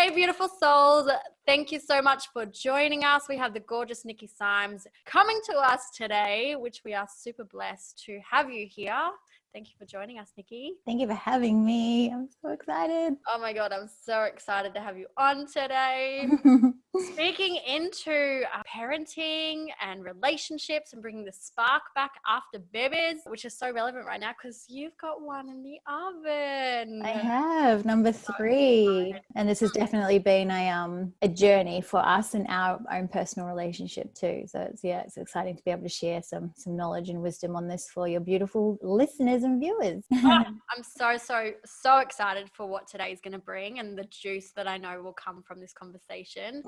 Hey, beautiful souls. Thank you so much for joining us. We have the gorgeous Nikii Syme coming to us today, which we are super blessed to have you here. Thank you for joining us, Nikii. Thank you for having me. I'm so excited. Oh my God, I'm so excited to have you on today. Speaking into parenting and relationships and bringing the spark back after babies, which is so relevant right now because you've got one in the oven. I have number 3, and this has definitely been a journey for us in our own personal relationship too. So it's exciting to be able to share some knowledge and wisdom on this for your beautiful listeners and viewers. I'm so excited for what today is going to bring and the juice that I know will come from this conversation.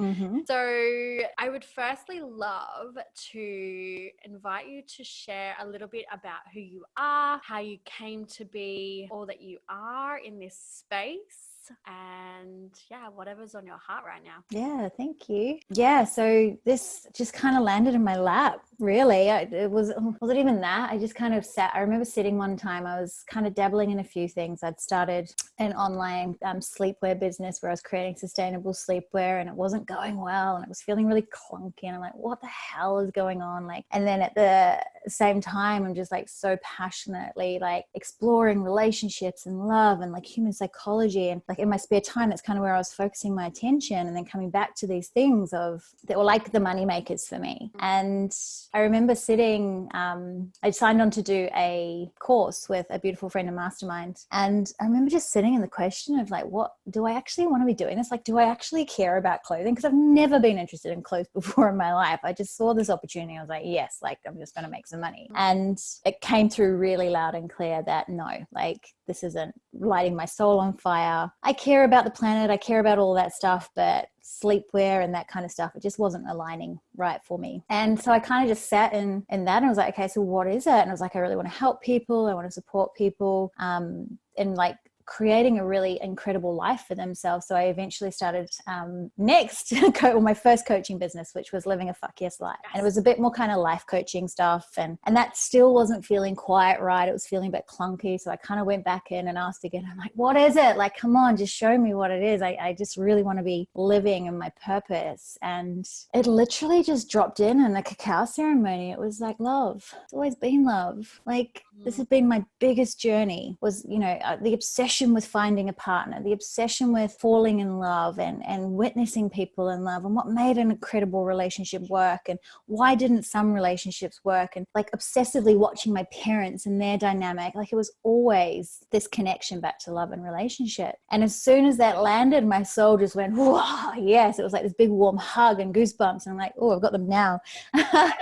So I would firstly love to invite you to share a little bit about who you are, how you came to be all that you are in this space, and whatever's on your heart right now. Yeah, thank you. Yeah, so this just kind of landed in my lap, really. Was it even that? I just kind of sat. I remember sitting one time, I was kind of dabbling in a few things. I'd started an online sleepwear business where I was creating sustainable sleepwear, and it wasn't going well, and it was feeling really clunky, and I'm like, what the hell is going on? And then at the same time, I'm just like so passionately like exploring relationships and love and like human psychology, and like in my spare time, that's kind of where I was focusing my attention, and then coming back to these things that were like the money makers for me. And I remember sitting, I signed on to do a course with a beautiful friend and mastermind, and I remember just sitting in the question of like, what do I actually want to be doing this? Like, do I actually care about clothing? Because I've never been interested in clothes before in my life. I just saw this opportunity. I was like, yes, like I'm just going to make some money. And it came through really loud and clear that no, like this isn't lighting my soul on fire. I care about the planet. I care about all that stuff, but sleepwear and that kind of stuff, it just wasn't aligning right for me. And so I kind of just sat in that, and I was like, okay, so what is it? And I was like, I really want to help people. I want to support people, and like creating a really incredible life for themselves. So I eventually started my first coaching business, which was Living a Fuck Yes Life. And it was a bit more kind of life coaching stuff. And that still wasn't feeling quite right. It was feeling a bit clunky. So I kind of went back in and asked again. I'm like, what is it? Like, come on, just show me what it is. I just really want to be living in my purpose. And it literally just dropped in the cacao ceremony. It was like love. It's always been love. Like, this has been my biggest journey, was, the obsession with finding a partner, the obsession with falling in love and witnessing people in love, and what made an incredible relationship work, and why didn't some relationships work, and like obsessively watching my parents and their dynamic. Like, it was always this connection back to love and relationship. And as soon as that landed, my soul just went, whoa, yes. It was like this big warm hug and goosebumps, and I'm like, oh, I've got them now. Where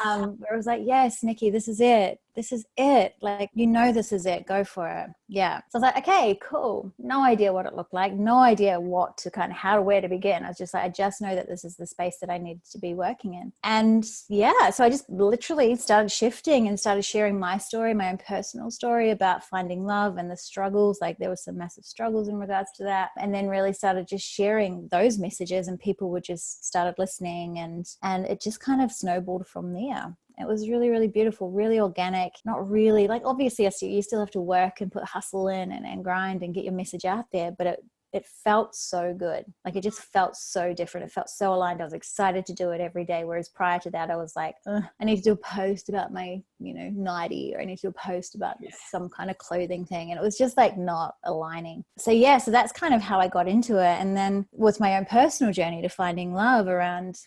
I was like, yes, Nikii, this is it. This is it. Like, this is it. Go for it. Yeah. So I was like, okay, cool. No idea what it looked like. No idea where to begin. I was just like, I just know that this is the space that I needed to be working in. And yeah, so I just literally started shifting and started sharing my story, my own personal story about finding love and the struggles. Like, there were some massive struggles in regards to that. And then really started just sharing those messages, and people would just started listening, and it just kind of snowballed from there. It was really, really beautiful, really organic, not really like, obviously you still have to work and put hustle in and grind and get your message out there, but it felt so good. Like, it just felt so different. It felt so aligned. I was excited to do it every day. Whereas prior to that, I was like, I need to do a post about my, nightie, or I need to do a post about some kind of clothing thing. And it was just like not aligning. So yeah, so that's kind of how I got into it. And then with my own personal journey to finding love around,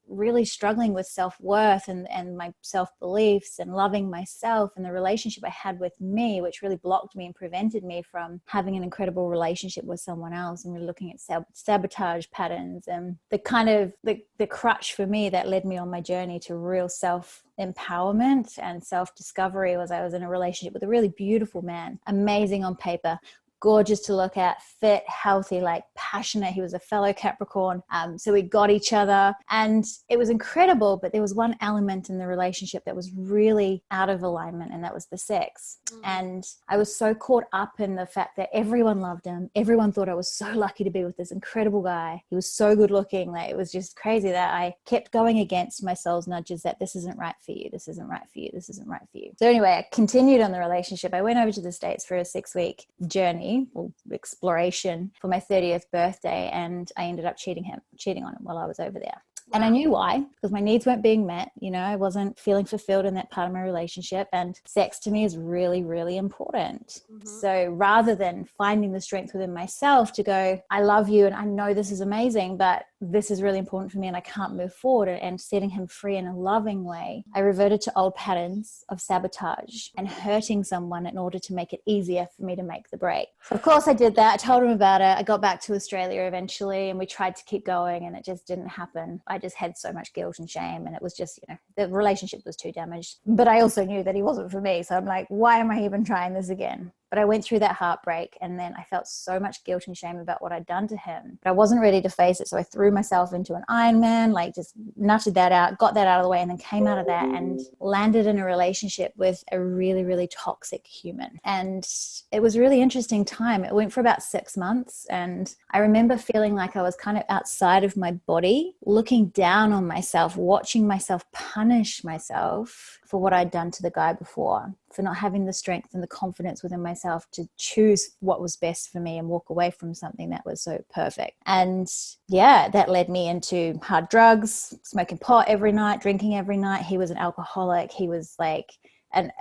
really struggling with self-worth and my self-beliefs, and loving myself, and the relationship I had with me, which really blocked me and prevented me from having an incredible relationship with someone else, and really looking at sabotage patterns. And the kind of the crutch for me that led me on my journey to real self-empowerment and self-discovery was I was in a relationship with a really beautiful man, amazing on paper, gorgeous to look at, fit, healthy, like passionate. He was a fellow Capricorn. So we got each other, and it was incredible. But there was one element in the relationship that was really out of alignment, and that was the sex. And I was so caught up in the fact that everyone loved him. Everyone thought I was so lucky to be with this incredible guy. He was so good looking. Like, it was just crazy that I kept going against my soul's nudges that this isn't right for you. This isn't right for you. This isn't right for you. So anyway, I continued on the relationship. I went over to the States for a 6-week journey journey or exploration for my 30th birthday, and I ended up cheating on him while I was over there. And I knew why, because my needs weren't being met. You know, I wasn't feeling fulfilled in that part of my relationship. And sex to me is really, really important. So rather than finding the strength within myself to go, I love you and I know this is amazing, but this is really important for me and I can't move forward, and setting him free in a loving way, I reverted to old patterns of sabotage and hurting someone in order to make it easier for me to make the break. So of course I did that. I told him about it. I got back to Australia eventually and we tried to keep going and it just didn't happen. I just had so much guilt and shame, and it was just, you know, the relationship was too damaged. But I also knew that he wasn't for me. So I'm like, why am I even trying this again? But I went through that heartbreak, and then I felt so much guilt and shame about what I'd done to him. But I wasn't ready to face it. So I threw myself into an Ironman, like just nutted that out, got that out of the way, and then came out of that and landed in a relationship with a really, really toxic human. And it was a really interesting time. It went for about 6 months. And I remember feeling like I was kind of outside of my body, looking down on myself, watching myself punish myself for what I'd done to the guy before, for not having the strength and the confidence within myself to choose what was best for me and walk away from something that was so perfect. And yeah, that led me into hard drugs, smoking pot every night, drinking every night. He was an alcoholic. He was like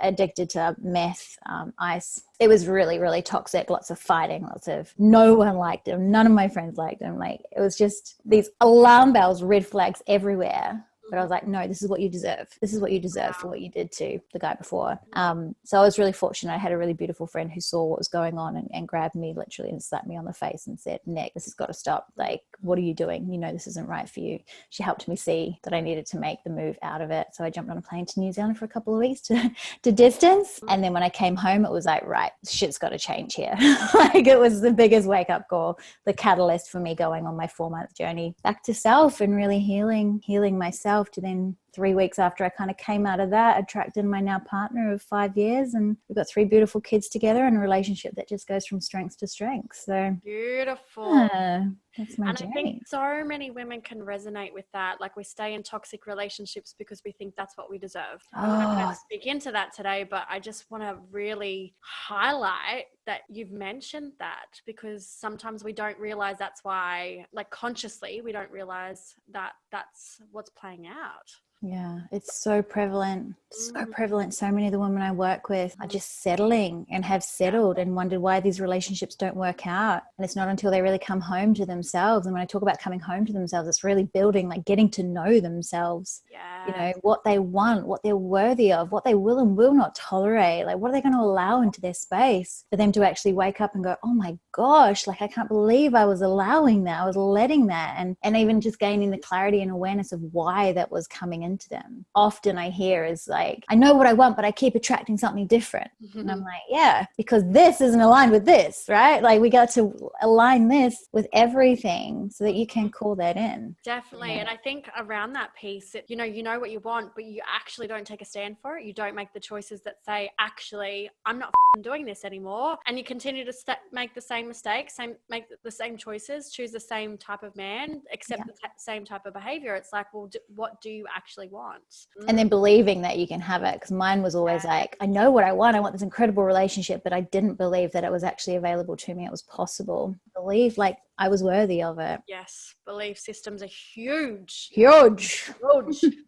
addicted to meth, ice. It was really, really toxic. Lots of fighting, no one liked him. None of my friends liked him. Like, it was just these alarm bells, red flags everywhere. But I was like, no, this is what you deserve. This is what you deserve for what you did to the guy before. So I was really fortunate. I had a really beautiful friend who saw what was going on and grabbed me literally and slapped me on the face and said, Nick, this has got to stop. Like, what are you doing? You know, this isn't right for you. She helped me see that I needed to make the move out of it. So I jumped on a plane to New Zealand for a couple of weeks to distance. And then when I came home, it was like, right, shit's got to change here. Like, it was the biggest wake up call, the catalyst for me going on my 4-month journey back to self and really healing myself, to then 3 weeks after I kind of came out of that, attracted my now partner of 5 years, and we've got 3 beautiful kids together and a relationship that just goes from strength to strength. So beautiful. Yeah, that's my journey. I think so many women can resonate with that. Like, we stay in toxic relationships because we think that's what we deserve. I'm not going to speak into that today, but I just want to really highlight that you've mentioned that, because sometimes we don't realize that's why, like, consciously we don't realize that that's what's playing out. Yeah, it's so prevalent, so prevalent. So many of the women I work with are just settling and have settled and wondered why these relationships don't work out. And it's not until they really come home to themselves. And when I talk about coming home to themselves, it's really building, like getting to know themselves, you know, what they want, what they're worthy of, what they will and will not tolerate. Like, what are they going to allow into their space for them to actually wake up and go, oh my gosh, like, I can't believe I was allowing that. I was letting that. And even just gaining the clarity and awareness of why that was coming into them. Often I hear is like, I know what I want, but I keep attracting something different. And I'm like, yeah, because this isn't aligned with this, right? Like, we got to align this with everything so that you can call that in. Definitely. Yeah. And I think around that piece, you know what you want, but you actually don't take a stand for it. You don't make the choices that say, actually, I'm not doing this anymore. And you continue to make the same mistakes, make the same choices, choose the same type of man, accept the same type of behavior. It's like, well, what do you actually want? And then believing that you can have it. Because mine was always like, I know what I want. I want this incredible relationship, but I didn't believe that it was actually available to me. It was possible. Believe like I was worthy of it. Yes. Belief systems are huge. Huge.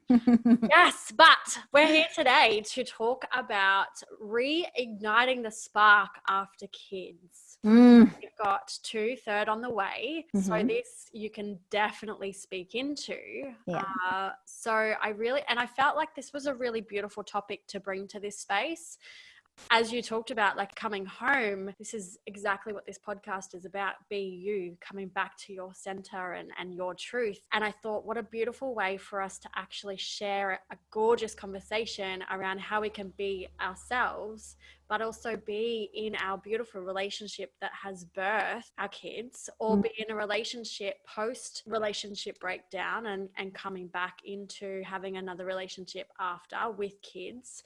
Yes. But we're here today to talk about reigniting the spark after kids. We've got 2 third on the way. So this you can definitely speak into. So I felt like this was a really beautiful topic to bring to this space. As you talked about, like, coming home, this is exactly what this podcast is about. Be you, coming back to your center and your truth. And I thought, what a beautiful way for us to actually share a gorgeous conversation around how we can be ourselves, but also be in our beautiful relationship that has birthed our kids, or be in a relationship post-relationship breakdown and coming back into having another relationship after with kids.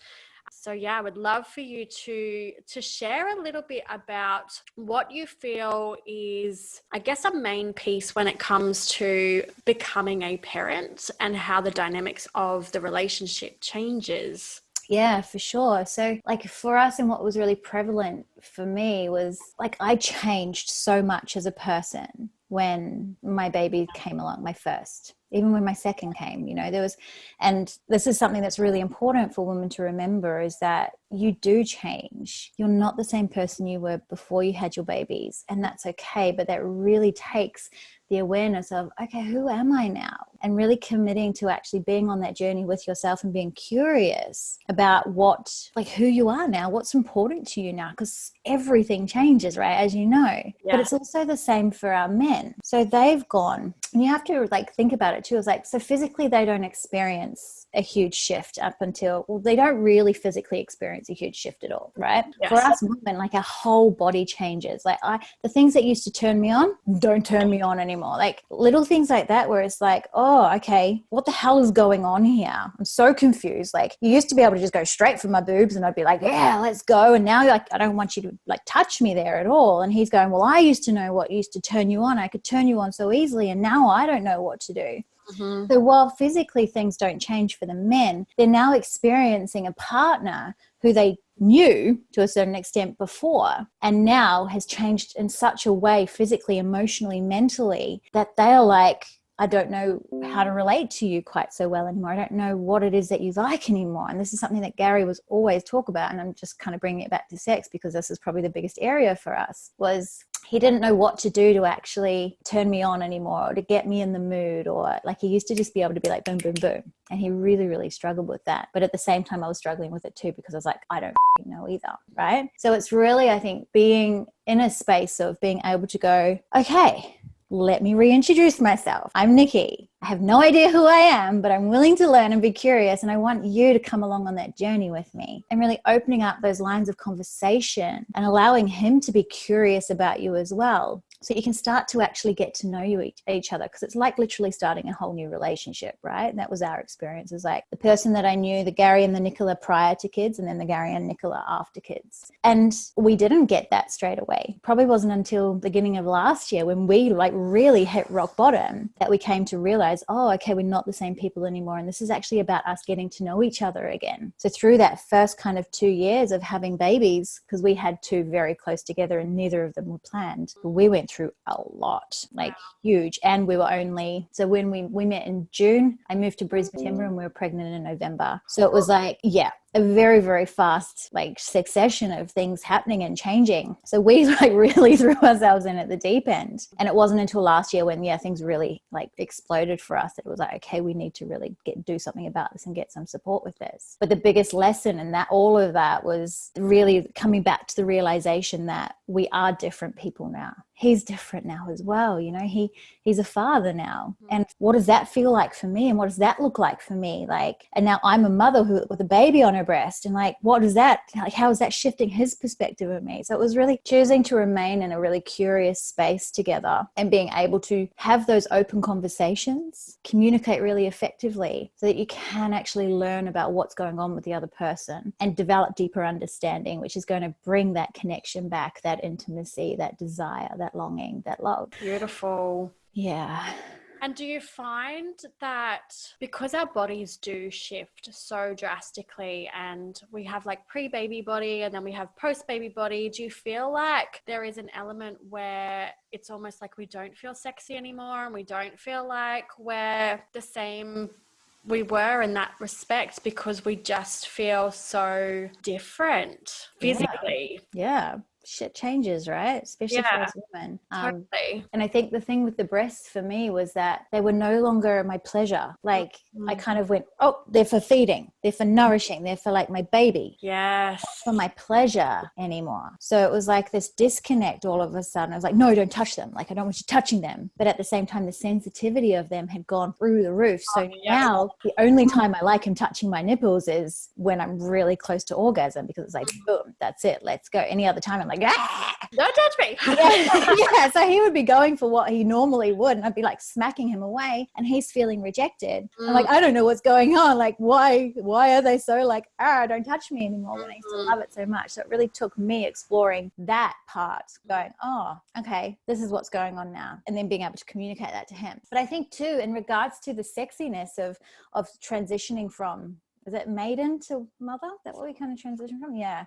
So yeah, I would love for you to share a little bit about what you feel is, I guess, a main piece when it comes to becoming a parent and how the dynamics of the relationship changes. Yeah, for sure. So like for us, and what was really prevalent for me was like I changed so much as a person when my baby came along, my first, even when my second came, you know, there was, and this is something that's really important for women to remember, is that you do change. You're not the same person you were before you had your babies, and that's okay. But that really takes the awareness of, okay, who am I now? And really committing to actually being on that journey with yourself and being curious about what, like who you are now, what's important to you now, because everything changes, right? As you know, Yeah. but it's also the same for our men. So they've gone, and you have to like think about it too. It's like, so physically they don't experience a huge shift up until, well, they don't really physically experience a huge shift at all, right? Yes. For us women, like our whole body changes. Like the things that used to turn me on don't turn me on anymore. Like little things like that, where it's like, oh, okay, what the hell is going on here? I'm so confused. Like you used to be able to just go straight for my boobs and I'd be like, yeah, let's go. And now you're like, I don't want you to like touch me there at all. And he's going, well, I used to know what used to turn you on. I could turn you on so easily. And now I don't know what to do. So while physically things don't change for the men, they're now experiencing a partner who they knew to a certain extent before, and now has changed in such a way, physically, emotionally, mentally, that they are like, I don't know how to relate to you quite so well anymore. I don't know what it is that you like anymore. And this is something that Gary was always talk about. And I'm just kind of bringing it back to sex because this is probably the biggest area for us, was he didn't know what to do to actually turn me on anymore, or to get me in the mood, or like he used to just be able to be like, boom, boom, boom. And he really, really struggled with that. But at the same time, I was struggling with it too, because I was like, I don't know either. Right. So it's really, I think, being in a space of being able to go, okay, let me reintroduce myself. I'm Nikki. I have no idea who I am, but I'm willing to learn and be curious. And I want you to come along on that journey with me, and really opening up those lines of conversation and allowing him to be curious about you as well. So you can start to actually get to know each other, because it's like literally starting a whole new relationship, right? And that was our experience. It's like the person that I knew, the Gary and the Nicola prior to kids, and then the Gary and Nicola after kids. And we didn't get that straight away. Probably wasn't until the beginning of last year, when we like really hit rock bottom, that we came to realize, oh, okay, we're not the same people anymore. And this is actually about us getting to know each other again. So through that first kind of 2 years of having babies, because we had two very close together and neither of them were planned, we went through a lot, like huge. And we were only, so when we met in June, I moved to Brisbane and we were pregnant in November. So it was like, yeah, a very, very fast like succession of things happening and changing. So we like really threw ourselves in at the deep end. And it wasn't until last year when, things really like exploded for us, that it was like, okay, we need to really do something about this and get some support with this. But the biggest lesson in that, all of that, was really coming back to the realization that we are different people now. He's different now as well. You know, he's a father now. And what does that feel like for me? And what does that look like for me? Like, and now I'm a mother with a baby on her breast. And like, what is that? Like, how is that shifting his perspective of me? So it was really choosing to remain in a really curious space together, and being able to have those open conversations, communicate really effectively, so that you can actually learn about what's going on with the other person and develop deeper understanding, which is going to bring that connection back, that intimacy, that desire, that longing, that love. Beautiful. Yeah. And do you find that because our bodies do shift so drastically, and we have like pre-baby body and then we have post-baby body, do you feel like there is an element where it's almost like we don't feel sexy anymore, and we don't feel like we're the same we were in that respect, because we just feel so different physically? Yeah. Shit changes, right? Especially for us women. Totally. And I think the thing with the breasts for me was that they were no longer my pleasure. Like I kind of went, oh, they're for feeding, they're for nourishing, they're for like my baby. Yes. Not for my pleasure anymore. So it was like this disconnect all of a sudden. I was like, no, don't touch them. Like, I don't want you touching them. But at the same time, the sensitivity of them had gone through the roof. So now the only time I like him touching my nipples is when I'm really close to orgasm, because it's like, boom, that's it, let's go. Any other time I'm like, ah! Don't touch me. Yeah, so he would be going for what he normally would, and I'd be like smacking him away, and he's feeling rejected. I'm like, I don't know what's going on. Like, why are they so like, don't touch me anymore, when I used to love it so much? So it really took me exploring that part, going, oh, okay, this is what's going on now, and then being able to communicate that to him. But I think too, in regards to the sexiness of transitioning from is it maiden to mother? Is that what we kind of transition from? Yeah.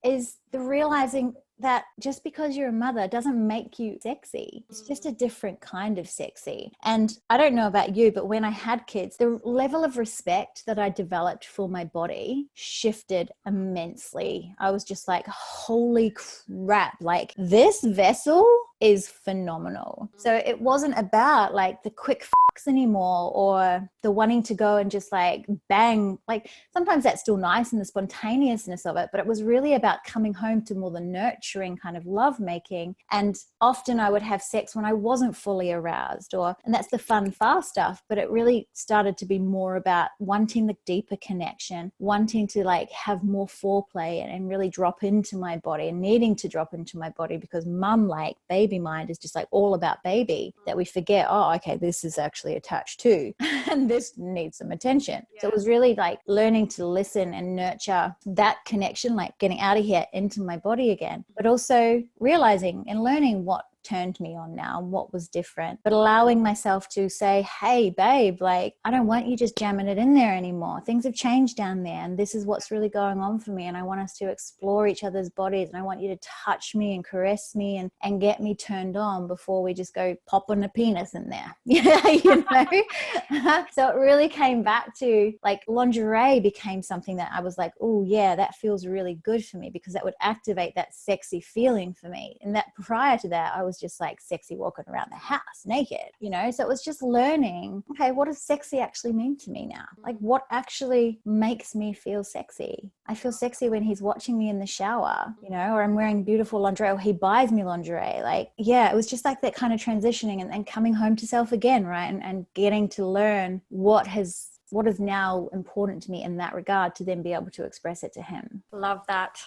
Is the realizing that just because you're a mother doesn't make you sexy. It's just a different kind of sexy. And I don't know about you, but when I had kids, the level of respect that I developed for my body shifted immensely. I was just like, holy crap, like this vessel is phenomenal. So it wasn't about like the quick fucks anymore, or the wanting to go and just like bang. Like sometimes that's still nice and the spontaneousness of it, but it was really about coming home to more the nurturing kind of love making. And often I would have sex when I wasn't fully aroused, and that's the fun, fast stuff. But it really started to be more about wanting the deeper connection, wanting to like have more foreplay and really drop into my body, and needing to drop into my body, because mum, like baby mind, is just like all about baby, that we forget, oh, okay, this is actually attached to and this needs some attention. So it was really like learning to listen and nurture that connection, like getting out of here into my body again, but also realizing and learning what turned me on now and what was different, but allowing myself to say, hey babe, like I don't want you just jamming it in there anymore. Things have changed down there, and this is what's really going on for me, and I want us to explore each other's bodies, and I want you to touch me and caress me and get me turned on before we just go popping a penis in there. Yeah, you know. So it really came back to like lingerie became something that I was like, oh yeah, that feels really good for me, because that would activate that sexy feeling for me. And that prior to that, I was just like sexy walking around the house naked, you know. So it was just learning, okay, what does sexy actually mean to me now? Like what actually makes me feel sexy? I feel sexy when he's watching me in the shower, you know, or I'm wearing beautiful lingerie, or he buys me lingerie. Like, yeah, it was just like that kind of transitioning and coming home to self again, right? And getting to learn what is now important to me in that regard, to then be able to express it to him. Love that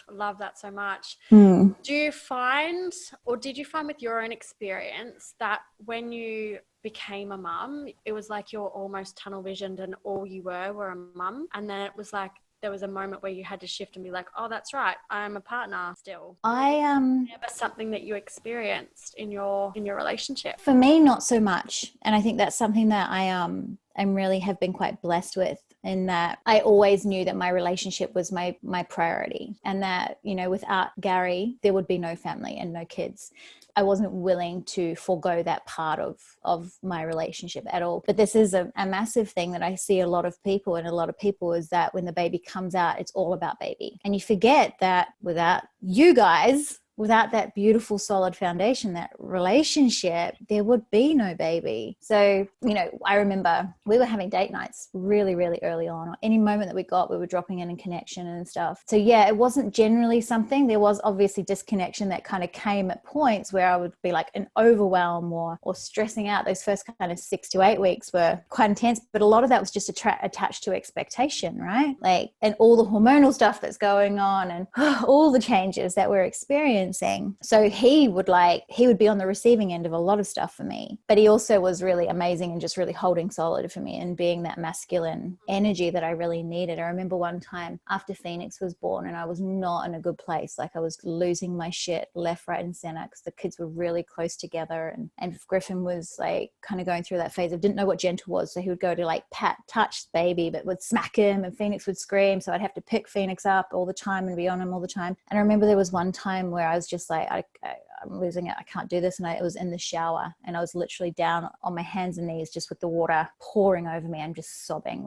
so much. Do you find, or did you find with your own experience, that when you became a mum, it was like you're almost tunnel visioned and all you were a mum, and then it was like there was a moment where you had to shift and be like, oh, that's right, I'm a partner still? Never something that you experienced in your relationship? For me, not so much. And I think that's something that I really have been quite blessed with, in that I always knew that my relationship was my priority, and that, you know, without Gary, there would be no family and no kids. I wasn't willing to forego that part of my relationship at all. But this is a massive thing that I see a lot of people, is that when the baby comes out, it's all about baby. And you forget that without you guys, without that beautiful solid foundation, that relationship, there would be no baby. So, you know, I remember we were having date nights really, really early on. Any moment that we got, we were dropping in connection and stuff. So yeah, it wasn't generally something. There was obviously disconnection that kind of came at points where I would be like an overwhelm or stressing out. Those first kind of 6 to 8 weeks were quite intense, but a lot of that was just attached to expectation, right? Like, and all the hormonal stuff that's going on and all the changes that we're experiencing. So he would be on the receiving end of a lot of stuff for me, but he also was really amazing and just really holding solid for me and being that masculine energy that I really needed. I remember one time after Phoenix was born, and I was not in a good place. Like I was losing my shit left, right, and center, because the kids were really close together, and Griffin was like kind of going through that phase of didn't know what gentle was. So he would go to like touch the baby, but would smack him, and Phoenix would scream. So I'd have to pick Phoenix up all the time and be on him all the time. And I remember there was one time where I was just like, I'm losing it. I can't do this. And it was in the shower, and I was literally down on my hands and knees, just with the water pouring over me. I'm just sobbing,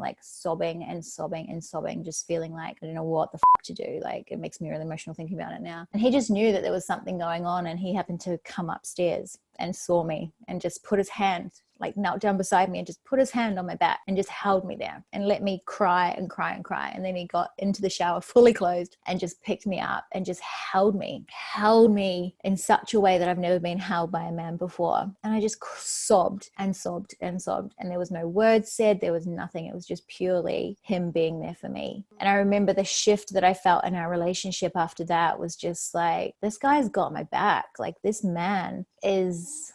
just feeling like I don't know what the to do. Like, it makes me really emotional thinking about it now. And he just knew that there was something going on, and he happened to come upstairs and saw me and just put his hand, like knelt down beside me and just put his hand on my back and just held me there and let me cry and cry and cry. And then he got into the shower fully clothed and just picked me up and just held me in such a way that I've never been held by a man before. And I just sobbed and sobbed and sobbed. And there was no words said. There was nothing. It was just purely him being there for me. And I remember the shift that I felt in our relationship after that was just like, this guy's got my back. Like, this man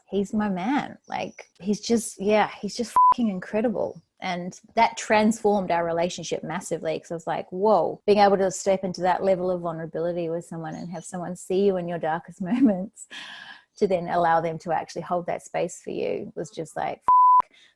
he's my man. Like, he's just fucking incredible. And that transformed our relationship massively, because I was like, whoa, being able to step into that level of vulnerability with someone and have someone see you in your darkest moments, to then allow them to actually hold that space for you, was just like,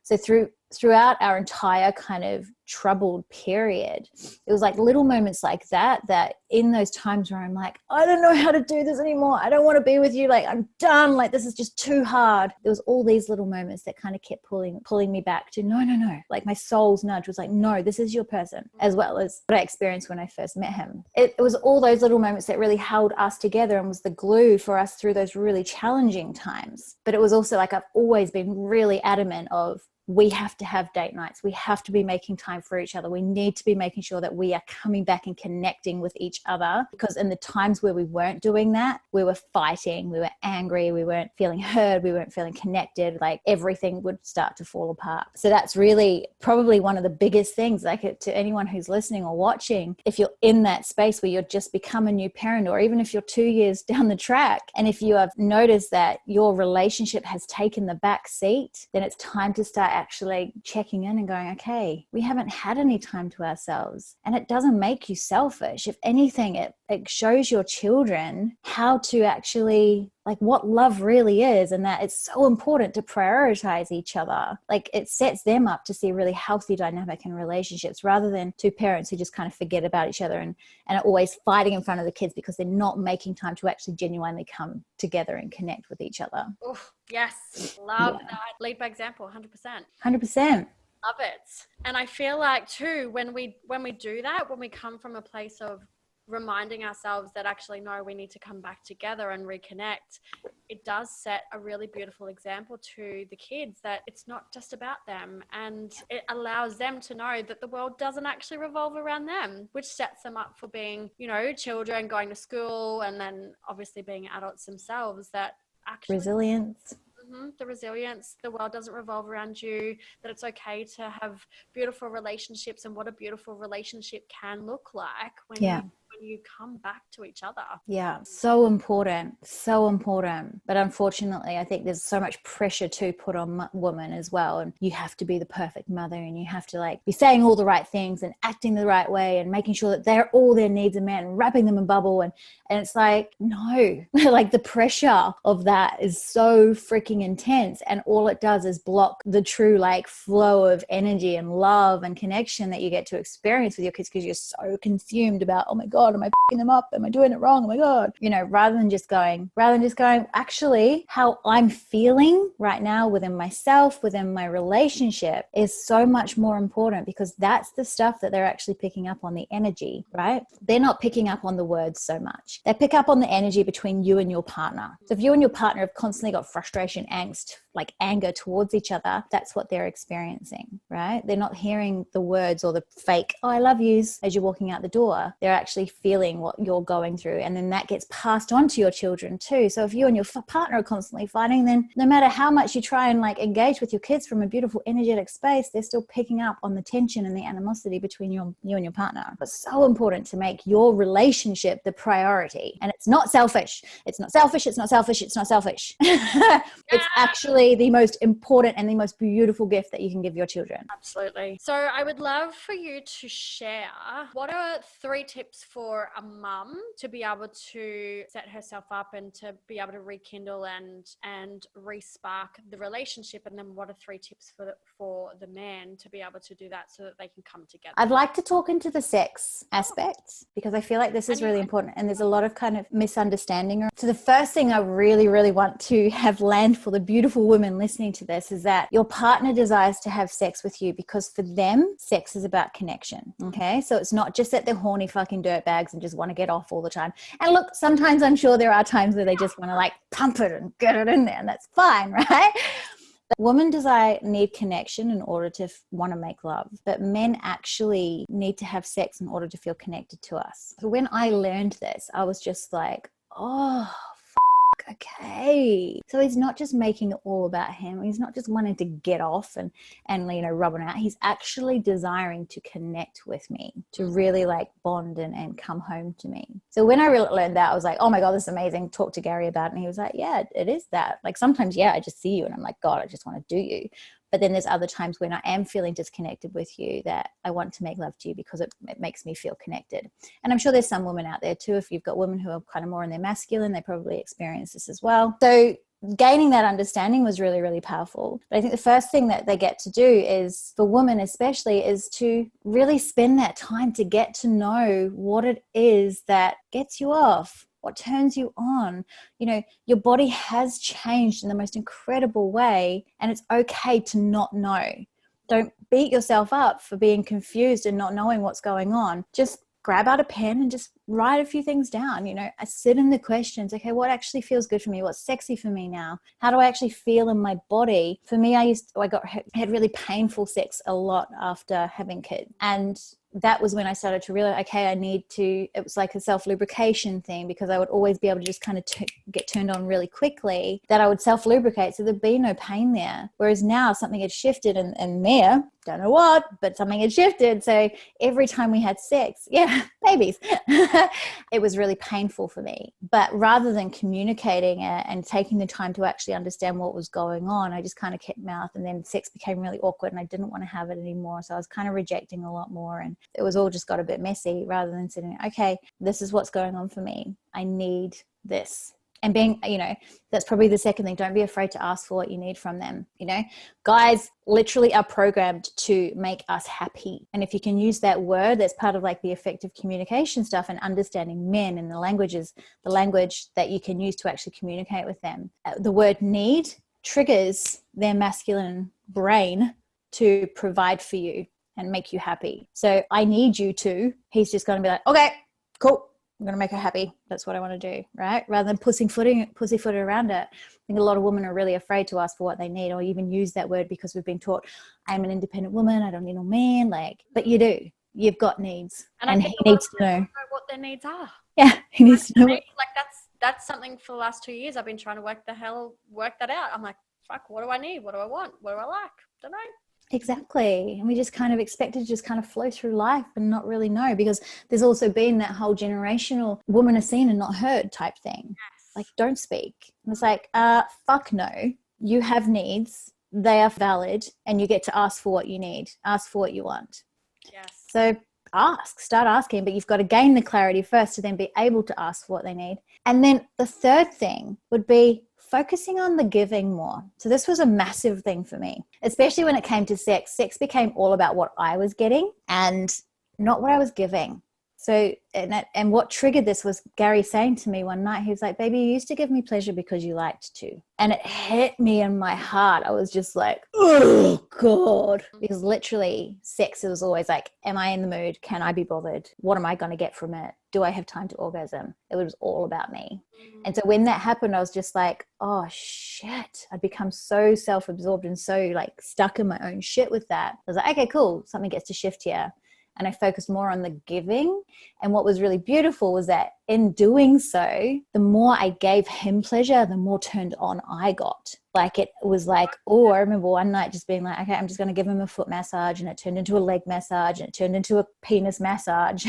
so through throughout our entire kind of troubled period, it was like little moments like that, that in those times where I'm like, I don't know how to do this anymore, I don't want to be with you, like I'm done, like this is just too hard. There was all these little moments that kind of kept pulling me back to no, like my soul's nudge was like, no, this is your person, as well as what I experienced when I first met him. It was all those little moments that really held us together and was the glue for us through those really challenging times. But it was also like, I've always been really adamant of, we have to have date nights. We have to be making time for each other. We need to be making sure that we are coming back and connecting with each other, because in the times where we weren't doing that, we were fighting, we were angry, we weren't feeling heard, we weren't feeling connected, like everything would start to fall apart. So that's really probably one of the biggest things, like to anyone who's listening or watching, if you're in that space where you're just become a new parent, or even if you're 2 years down the track, and if you have noticed that your relationship has taken the back seat, then it's time to start actually checking in and going, okay, we haven't had any time to ourselves. And it doesn't make you selfish. If anything, it shows your children how to actually, like, what love really is, and that it's so important to prioritize each other. Like, it sets them up to see a really healthy dynamic in relationships, rather than two parents who just kind of forget about each other and are always fighting in front of the kids because they're not making time to actually genuinely come together and connect with each other. Oh, yes. Love that. Lead by example, 100%. 100%. Love it. And I feel like too, when we do that, when we come from a place of reminding ourselves that actually, no, we need to come back together and reconnect, it does set a really beautiful example to the kids that it's not just about them, and it allows them to know that the world doesn't actually revolve around them, which sets them up for being, you know, children going to school and then obviously being adults themselves, that actually resilience. The resilience, the world doesn't revolve around you, that it's okay to have beautiful relationships, and what a beautiful relationship can look like when you come back to each other. Yeah, so important. But unfortunately, I think there's so much pressure to put on women as well, and you have to be the perfect mother, and you have to like be saying all the right things and acting the right way and making sure that they're all their needs are met and wrapping them in bubble, and it's like, no. Like, the pressure of that is so freaking intense, and all it does is block the true like flow of energy and love and connection that you get to experience with your kids, because you're so consumed about, oh my God, am I f***ing them up? Am I doing it wrong? Oh my God. You know, rather than just going, actually, how I'm feeling right now within myself, within my relationship, is so much more important, because that's the stuff that they're actually picking up on, the energy, right? They're not picking up on the words so much. They pick up on the energy between you and your partner. So if you and your partner have constantly got frustration, angst, like anger towards each other, that's what they're experiencing, right? They're not hearing the words or the fake, oh, I love yous, as you're walking out the door. They're actually feeling what you're going through. And then that gets passed on to your children too. So if you and your partner are constantly fighting, then no matter how much you try and like engage with your kids from a beautiful energetic space, they're still picking up on the tension and the animosity between you and your partner. It's so important to make your relationship the priority. And it's not selfish. It's not selfish. It's not selfish. It's not selfish. It's actually the most important and the most beautiful gift that you can give your children. Absolutely. So I would love for you to share, what are 3 tips for a mum to be able to set herself up and to be able to rekindle and re-spark the relationship? And then what are 3 tips for the man to be able to do that so that they can come together? I'd like to talk into the sex aspects, because I feel like this is really important, and there's a lot of kind of misunderstanding. So the first thing I really, really want to have land for the beautiful women listening to this is that your partner desires to have sex with you because for them, sex is about connection. Okay. So it's not just that they're horny fucking dirtbags and just want to get off all the time. And look, sometimes I'm sure there are times where they just want to like pump it and get it in there, and that's fine, right? Women need connection in order to want to make love, but men actually need to have sex in order to feel connected to us. So when I learned this, I was just like, oh, okay. So he's not just making it all about him. He's not just wanting to get off and you know, rubbing out. He's actually desiring to connect with me, to really like bond and come home to me. So when I really learned that, I was like, oh my God, this is amazing. Talk to Gary about it. And he was like, yeah, it is that. Like sometimes, yeah, I just see you and I'm like, God, I just want to do you. But then there's other times when I am feeling disconnected with you that I want to make love to you because it makes me feel connected. And I'm sure there's some women out there too. If you've got women who are kind of more in their masculine, they probably experience this as well. So gaining that understanding was really, really powerful. But I think the first thing that they get to do is, for women especially, is to really spend that time to get to know what it is that gets you off, what turns you on. You know, your body has changed in the most incredible way, and it's okay to not know. Don't beat yourself up for being confused and not knowing what's going on. Just grab out a pen and just write a few things down. You know, I sit in the questions. Okay, what actually feels good for me? What's sexy for me now? How do I actually feel in my body? For me, I had really painful sex a lot after having kids. And that was when I started to realize, okay, it was like a self-lubrication thing, because I would always be able to just kind of get turned on really quickly, that I would self-lubricate, so there'd be no pain there. Whereas now something had shifted and there, don't know what, but something had shifted. So every time we had sex, babies, it was really painful for me. But rather than communicating it and taking the time to actually understand what was going on, I just kind of kept mouth, and then sex became really awkward and I didn't want to have it anymore. So I was kind of rejecting a lot more, and it was all just got a bit messy, rather than sitting, okay, this is what's going on for me. I need this. And being, you know, that's probably the second thing. Don't be afraid to ask for what you need from them. You know, guys literally are programmed to make us happy. And if you can use that word, that's part of like the effective communication stuff, and understanding men and the language that you can use to actually communicate with them. The word need triggers their masculine brain to provide for you and make you happy. So I need you to, he's just going to be like, okay, cool, I'm going to make her happy. That's what I want to do, right? Rather than pussyfoot around it. I think a lot of women are really afraid to ask for what they need, or even use that word, because we've been taught, I'm an independent woman, I don't need no man. Like, but you do. You've got needs, and he needs to know what their needs are. Yeah, he needs to know. Like that's something for the last 2 years I've been trying to work that out. I'm like, fuck, what do I need? What do I want? What do I like? Don't know. Exactly. And we just kind of expect it to just kind of flow through life and not really know, because there's also been that whole generational woman are seen and not heard type thing. Yes. Like, don't speak. And it's like, fuck no. You have needs. They are valid, and you get to ask for what you need. Ask for what you want. Yes. So start asking, but you've got to gain the clarity first to then be able to ask for what they need. And then the third thing would be focusing on the giving more. So this was a massive thing for me, especially when it came to sex. Sex became all about what I was getting and not what I was giving. So, and what triggered this was Gary saying to me one night, he was like, baby, you used to give me pleasure because you liked to. And it hit me in my heart. I was just like, oh God. Because literally sex, it was always like, am I in the mood? Can I be bothered? What am I going to get from it? Do I have time to orgasm? It was all about me. And so when that happened, I was just like, oh shit. I'd become so self-absorbed and so like stuck in my own shit with that. I was like, okay, cool. Something gets to shift here. And I focused more on the giving. And what was really beautiful was that in doing so, the more I gave him pleasure, the more turned on I got. Like, it was like, oh, I remember one night just being like, okay, I'm just going to give him a foot massage, and it turned into a leg massage, and it turned into a penis massage.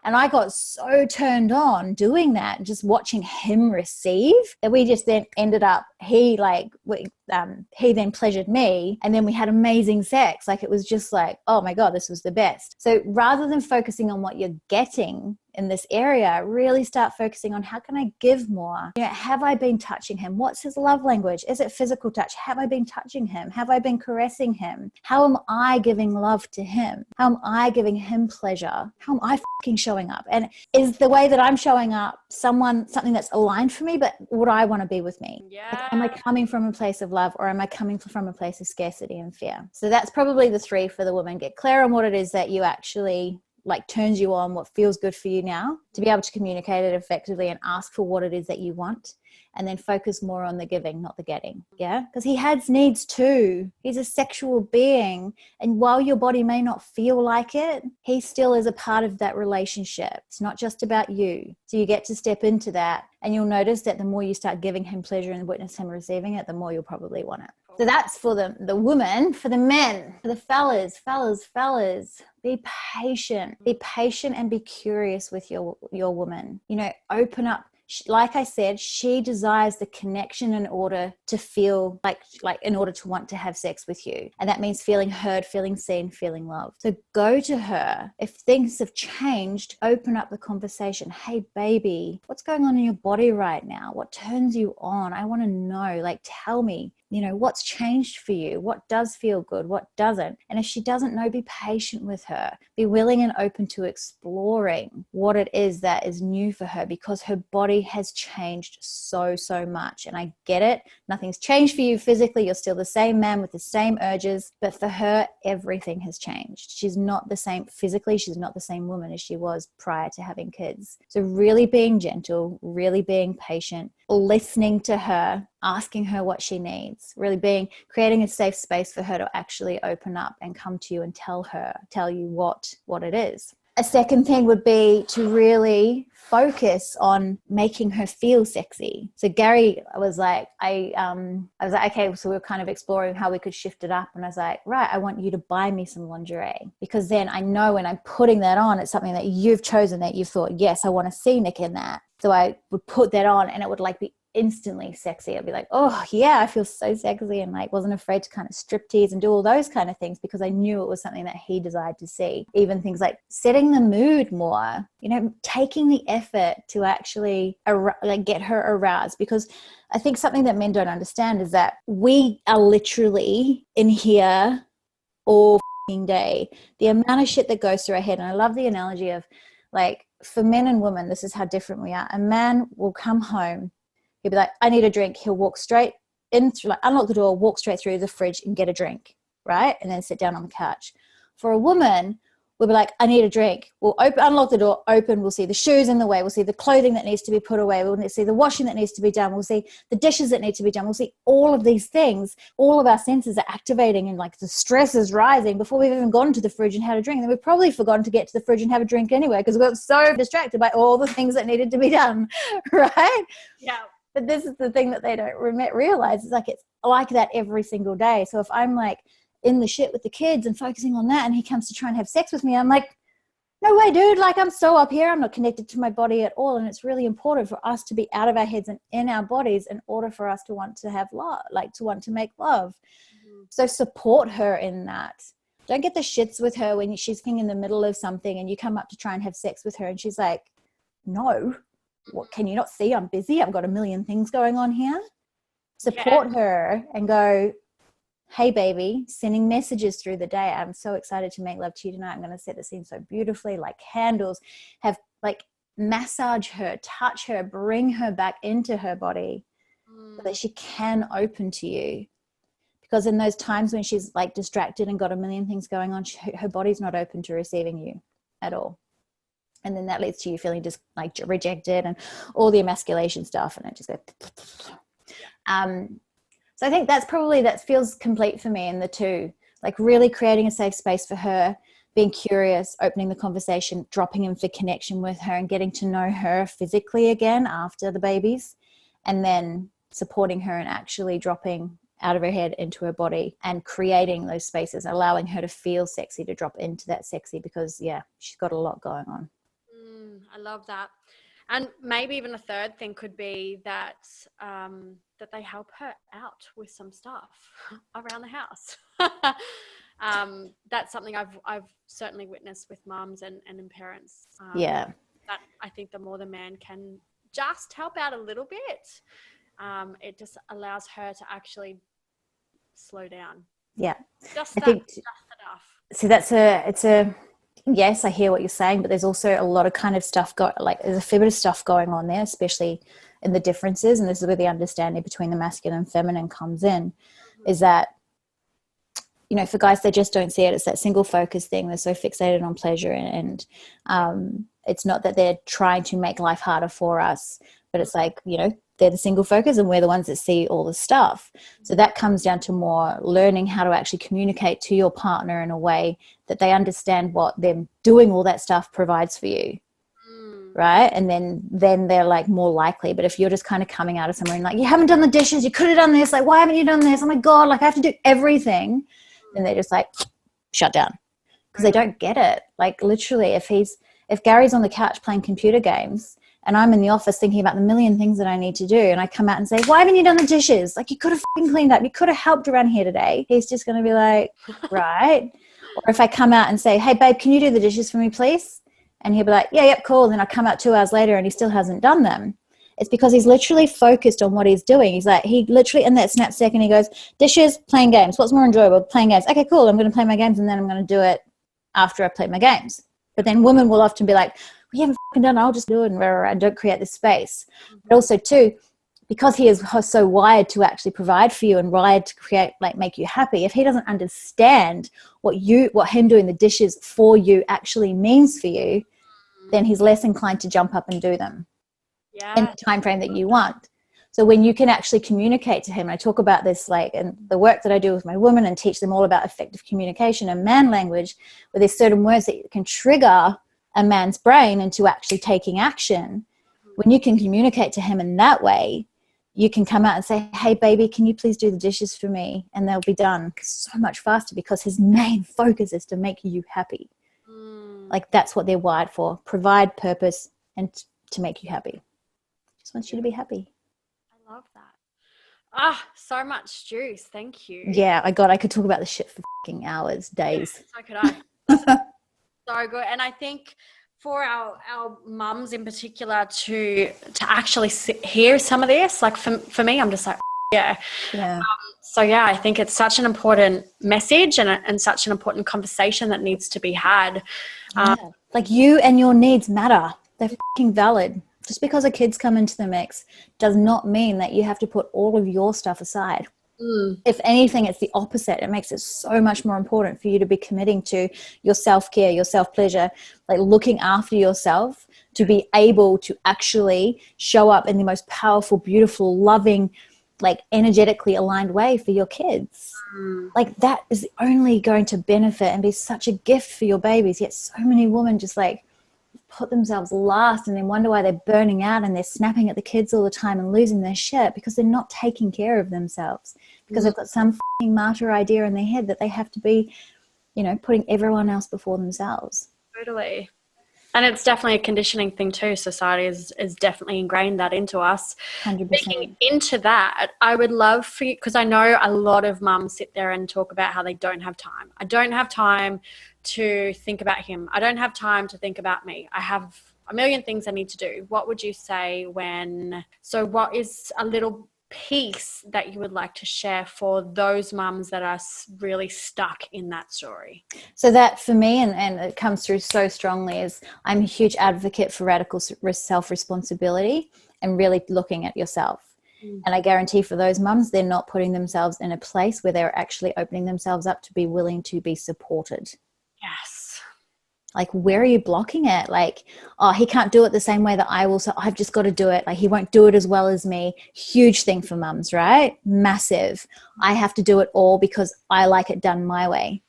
And I got so turned on doing that, just watching him receive, that we just then ended up, he then pleasured me, and then we had amazing sex. Like, it was just like, oh my God, this was the best. So rather than focusing on what you're getting in this area, really start focusing on, how can I give more? You know, have I been touching him? What's his love language? Is it physical touch? Have I been touching him? Have I been caressing him? How am I giving love to him? How am I giving him pleasure? How am I fucking showing up? And is the way that I'm showing up something that's aligned for me, but would I want to be with me? Yeah. Like, am I coming from a place of love, or am I coming from a place of scarcity and fear? So that's probably the 3 for the woman. Get clear on what it is that you actually like turns you on, what feels good for you now, to be able to communicate it effectively and ask for what it is that you want, and then focus more on the giving, not the getting. Yeah, because he has needs too. He's a sexual being, and while your body may not feel like it, he still is a part of that relationship. It's not just about you. So you get to step into that, and you'll notice that the more you start giving him pleasure and witness him receiving it, the more you'll probably want it. So that's for the woman. For the men, for the fellas, be patient and be curious with your woman. You know, open up like I said, she desires the connection in order to feel like in order to want to have sex with you. And that means feeling heard, feeling seen, feeling loved. So go to her. If things have changed, open up the conversation. Hey, baby, what's going on in your body right now? What turns you on? I want to know, like, tell me, you know, what's changed for you? What does feel good? What doesn't? And if she doesn't know, be patient with her. Be willing and open to exploring what it is that is new for her, because her body has changed so much. And I get it. Nothing's changed for you physically. You're still the same man with the same urges. But for her, everything has changed. She's not the same physically. She's not the same woman as she was prior to having kids. So really being gentle, really being patient, listening to her, asking her what she needs, really creating a safe space for her to actually open up and come to you and tell you what it is. A second thing would be to really focus on making her feel sexy. So Gary was like, I was like, okay, so we were kind of exploring how we could shift it up. And I was like, right, I want you to buy me some lingerie, because then I know when I'm putting that on, it's something that you've chosen, that you've thought, yes, I want to see Nick in that. So I would put that on and it would like be instantly sexy. I'd be like, oh yeah, I feel so sexy, and like wasn't afraid to kind of strip tease and do all those kind of things, because I knew it was something that he desired to see. Even things like setting the mood more, you know, taking the effort to actually like get her aroused, because I think something that men don't understand is that we are literally in here all day. The amount of shit that goes through our head. And I love the analogy of, like, for men and women, this is how different we are. A man will come home, he'll be like, I need a drink. He'll walk straight in, like unlock the door, walk straight through the fridge and get a drink, right? And then sit down on the couch. For a woman, we'll be like, I need a drink. We'll unlock the door, open. We'll see the shoes in the way. We'll see the clothing that needs to be put away. We'll see the washing that needs to be done. We'll see the dishes that need to be done. We'll see all of these things. All of our senses are activating, and like the stress is rising before we've even gone to the fridge and had a drink. And then we've probably forgotten to get to the fridge and have a drink anyway, because we got so distracted by all the things that needed to be done, right? Yeah. But this is the thing that they don't realize. It's like that every single day. So if I'm like in the shit with the kids and focusing on that, and he comes to try and have sex with me, I'm like, no way, dude. Like, I'm so up here. I'm not connected to my body at all. And it's really important for us to be out of our heads and in our bodies in order for us to want to have love, like to want to make love. Mm-hmm. So support her in that. Don't get the shits with her when she's in the middle of something and you come up to try and have sex with her and she's like, no, what, can you not see I'm busy? I've got a million things going on here. Support her and go, hey, baby, sending messages through the day. I'm so excited to make love to you tonight. I'm going to set the scene so beautifully, like candles, have like massage her, touch her, bring her back into her body so that she can open to you. Because in those times when she's like distracted and got a million things going on, her body's not open to receiving you at all. And then that leads to you feeling just like rejected and all the emasculation stuff. And it just goes. So I think that feels complete for me in the two, like really creating a safe space for her, being curious, opening the conversation, dropping in for connection with her and getting to know her physically again after the babies, and then supporting her and actually dropping out of her head into her body and creating those spaces, allowing her to feel sexy, to drop into that sexy, because she's got a lot going on. I love that. And maybe even a third thing could be that that they help her out with some stuff around the house. That's something I've certainly witnessed with mums and parents. That I think the more the man can just help out a little bit, it just allows her to actually slow down. Yeah, just enough. See, yes, I hear what you're saying, but there's also a lot of kind of stuff there's a fair bit of stuff going on there, especially in the differences. And this is where the understanding between the masculine and feminine comes in, is that, you know, for guys, they just don't see it. It's that single focus thing. They're so fixated on pleasure and it's not that they're trying to make life harder for us, but it's like, you know, they're the single focus and we're the ones that see all the stuff. So that comes down to more learning how to actually communicate to your partner in a way that they understand what them doing all that stuff provides for you. Right? And then they're like more likely. But if you're just kind of coming out of somewhere and like, you haven't done the dishes, you could have done this, like, why haven't you done this? Oh my God, like I have to do everything. And they're just like, shut down. Because they don't get it. Like literally, if Gary's on the couch playing computer games and I'm in the office thinking about the million things that I need to do, and I come out and say, why haven't you done the dishes? Like, you could have cleaned up. You could have helped around here today. He's just going to be like, right. Or if I come out and say, hey, babe, can you do the dishes for me, please? And he'll be like, yeah, yep, cool. Then I come out 2 hours later and he still hasn't done them. It's because he's literally focused on what he's doing. He's like, he literally in that snap second, he goes, dishes, playing games. What's more enjoyable? Playing games. Okay, cool. I'm going to play my games and then I'm going to do it after I play my games. But then women will often be like, we haven't fucking done it. I'll just do it and don't create this space. But also too, because he is so wired to actually provide for you and wired to create, like, make you happy, if he doesn't understand what him doing the dishes for you actually means for you, then he's less inclined to jump up and do them in the time frame that you want. So when you can actually communicate to him, and I talk about this like in the work that I do with my women and teach them all about effective communication and man language, where there's certain words that can trigger a man's brain into actually taking action. When you can communicate to him in that way, you can come out and say, hey, baby, can you please do the dishes for me? And they'll be done so much faster because his main focus is to make you happy. Like, that's what they're wired for. Provide purpose and to make you happy. Just wants you to be happy. I love that. So much juice. Thank you. Yeah, I could talk about this shit for fucking hours, days. So could I. So good. And I think for our mums in particular to actually hear some of this, like for me, I'm just like, yeah. So yeah, I think it's such an important message and such an important conversation that needs to be had. Like, you and your needs matter. They're fucking valid. Just because a kid's come into the mix does not mean that you have to put all of your stuff aside. If anything, it's the opposite. It makes it so much more important for you to be committing to your self-care, your self-pleasure, like looking after yourself, to be able to actually show up in the most powerful, beautiful, loving, like energetically aligned way for your kids. Like, that is only going to benefit and be such a gift for your babies. Yet so many women just like put themselves last and then wonder why they're burning out and they're snapping at the kids all the time and losing their shit, because they're not taking care of themselves, because they've got some fucking martyr idea in their head that they have to be, putting everyone else before themselves. Totally. And it's definitely a conditioning thing too. Society is definitely ingrained that into us. 100%. Speaking into that, I would love for you, because I know a lot of mums sit there and talk about how they don't have time. I don't have time to think about him. I don't have time to think about me. I have a million things I need to do. What would you say what is a little piece that you would like to share for those mums that are really stuck in that story? So that for me, and it comes through so strongly, is I'm a huge advocate for radical self-responsibility and really looking at yourself. And I guarantee for those mums, they're not putting themselves in a place where they're actually opening themselves up to be willing to be supported. Yes. Like, where are you blocking it? Like, oh, he can't do it the same way that I will, so I've just got to do it. Like, he won't do it as well as me. Huge thing for mums, right? Massive. I have to do it all because I like it done my way.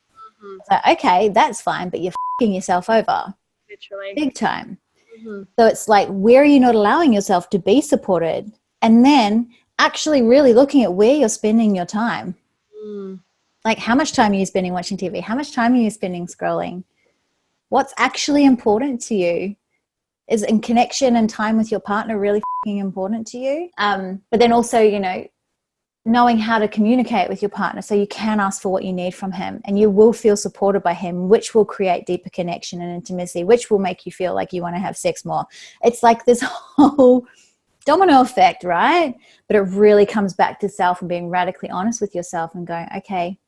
So, okay, that's fine, but you're f***ing yourself over. Literally. Big time. So it's like, where are you not allowing yourself to be supported? And then actually really looking at where you're spending your time. Like, how much time are you spending watching TV? How much time are you spending scrolling? What's actually important to you? Is in connection and time with your partner really f***ing important to you? But then also, knowing how to communicate with your partner so you can ask for what you need from him, and you will feel supported by him, which will create deeper connection and intimacy, which will make you feel like you want to have sex more. It's like this whole domino effect, right? But it really comes back to self and being radically honest with yourself and going, okay,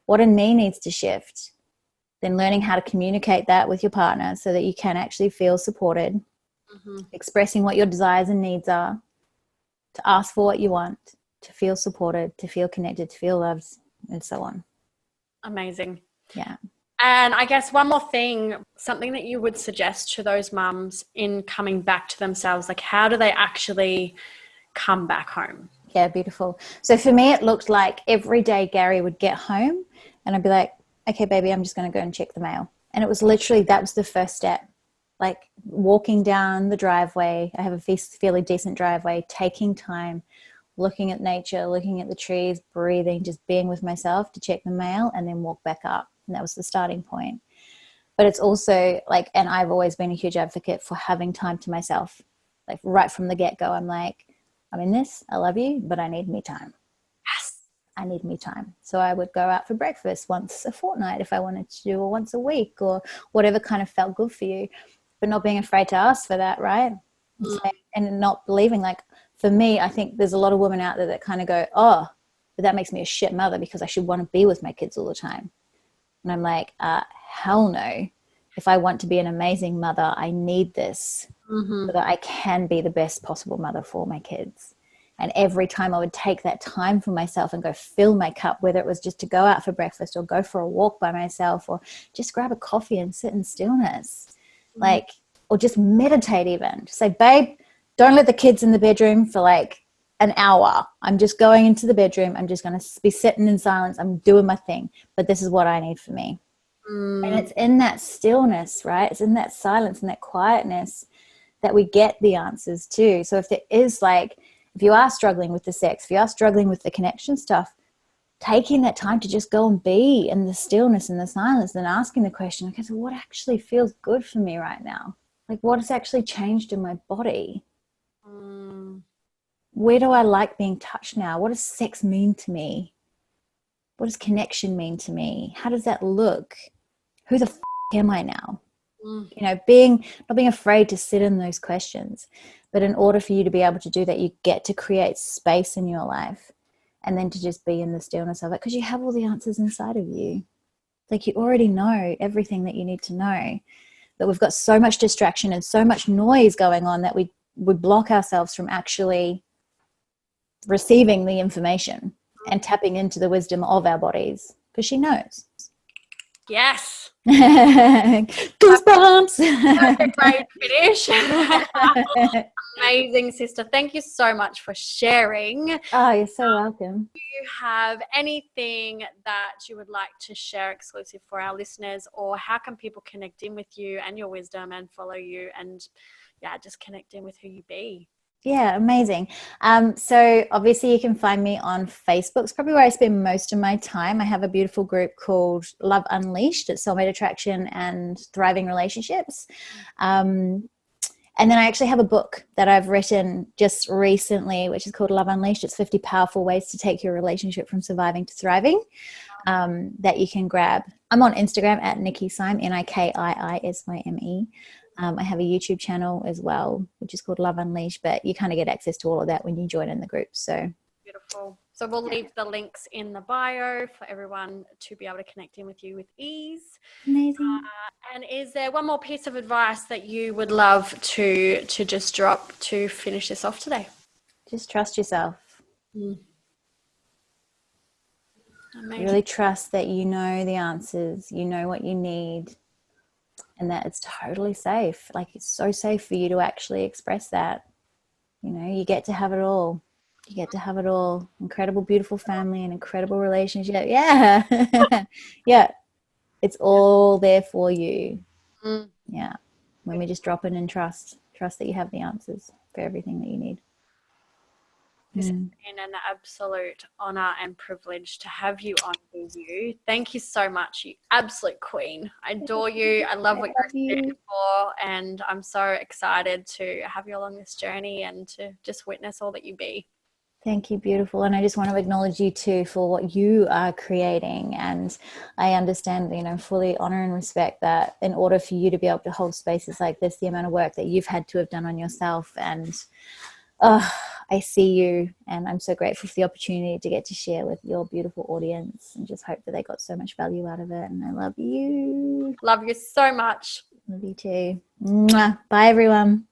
what in me needs to shift? Then learning how to communicate that with your partner so that you can actually feel supported, expressing what your desires and needs are, to ask for what you want, to feel supported, to feel connected, to feel loved, and so on. Amazing. Yeah. And I guess one more thing, something that you would suggest to those mums in coming back to themselves, like, how do they actually come back home? Yeah, beautiful. So for me, it looked like every day Gary would get home and I'd be like, okay, baby, I'm just going to go and check the mail. And it was literally, that was the first step. Like, walking down the driveway, I have a fairly decent driveway, taking time, looking at nature, looking at the trees, breathing, just being with myself to check the mail and then walk back up. And that was the starting point. But it's also like, and I've always been a huge advocate for having time to myself. Like right from the get-go, I'm like, I'm in this, I love you, but I need me time. Yes. I need me time. So I would go out for breakfast once a fortnight if I wanted to, or once a week, or whatever kind of felt good for you, but not being afraid to ask for that, right? And not believing, like, for me, I think there's a lot of women out there that kind of go, oh, but that makes me a shit mother because I should want to be with my kids all the time. And I'm like, hell no. If I want to be an amazing mother, I need this so that I can be the best possible mother for my kids. And every time I would take that time for myself and go fill my cup, whether it was just to go out for breakfast or go for a walk by myself or just grab a coffee and sit in stillness, like, or just meditate even. Just say, babe, don't let the kids in the bedroom for like an hour. I'm just going into the bedroom. I'm just going to be sitting in silence. I'm doing my thing, but this is what I need for me. And it's in that stillness, right? It's in that silence and that quietness that we get the answers too. So if there is like, if you are struggling with the sex, if you are struggling with the connection stuff, taking that time to just go and be in the stillness and the silence and asking the question, okay, so what actually feels good for me right now? Like, what has actually changed in my body? Where do I like being touched now? What does sex mean to me? What does connection mean to me? How does that look? Who the am I now? You know, not being afraid to sit in those questions. But in order for you to be able to do that, you get to create space in your life and then to just be in the stillness of it, because you have all the answers inside of you. Like, you already know everything that you need to know. But we've got so much distraction and so much noise going on that we would block ourselves from actually receiving the information and tapping into the wisdom of our bodies, because she knows. Yes. Goosebumps. Great finish. Amazing, sister. Thank you so much for sharing. Oh, you're so welcome. Do you have anything that you would like to share exclusive for our listeners, or how can people connect in with you and your wisdom and follow you and just connect in with who you be? Yeah, amazing. So obviously you can find me on Facebook. It's probably where I spend most of my time. I have a beautiful group called Love Unleashed. It's soulmate attraction and thriving relationships. And then I actually have a book that I've written just recently, which is called Love Unleashed. It's 50 powerful ways to take your relationship from surviving to thriving, that you can grab. I'm on Instagram at Nikii Syme, Nikiisme. I have a YouTube channel as well, which is called Love Unleashed, but you kind of get access to all of that when you join in the group. So beautiful. So we'll leave the links in the bio for everyone to be able to connect in with you with ease. Amazing. And is there one more piece of advice that you would love to just drop to finish this off today? Just trust yourself. Amazing. Really trust that you know the answers, you know what you need, and that it's totally safe. Like, it's so safe for you to actually express that. You know, you get to have it all. You get to have it all. Incredible, beautiful family, an incredible relationship. Yeah. Yeah. It's all there for you. Yeah. When we just drop in and trust that you have the answers for everything that you need. This has been an absolute honor and privilege to have you on with you. Thank you so much, you absolute queen. I adore you. I love what you're here for, and I'm so excited to have you along this journey and to just witness all that you be. Thank you, beautiful. And I just want to acknowledge you too for what you are creating. And I understand, you know, fully honor and respect that in order for you to be able to hold spaces like this, the amount of work that you've had to have done on yourself. And I see you, and I'm so grateful for the opportunity to get to share with your beautiful audience, and just hope that they got so much value out of it. And I love you. Love you so much. Love you too. Mwah. Bye, everyone.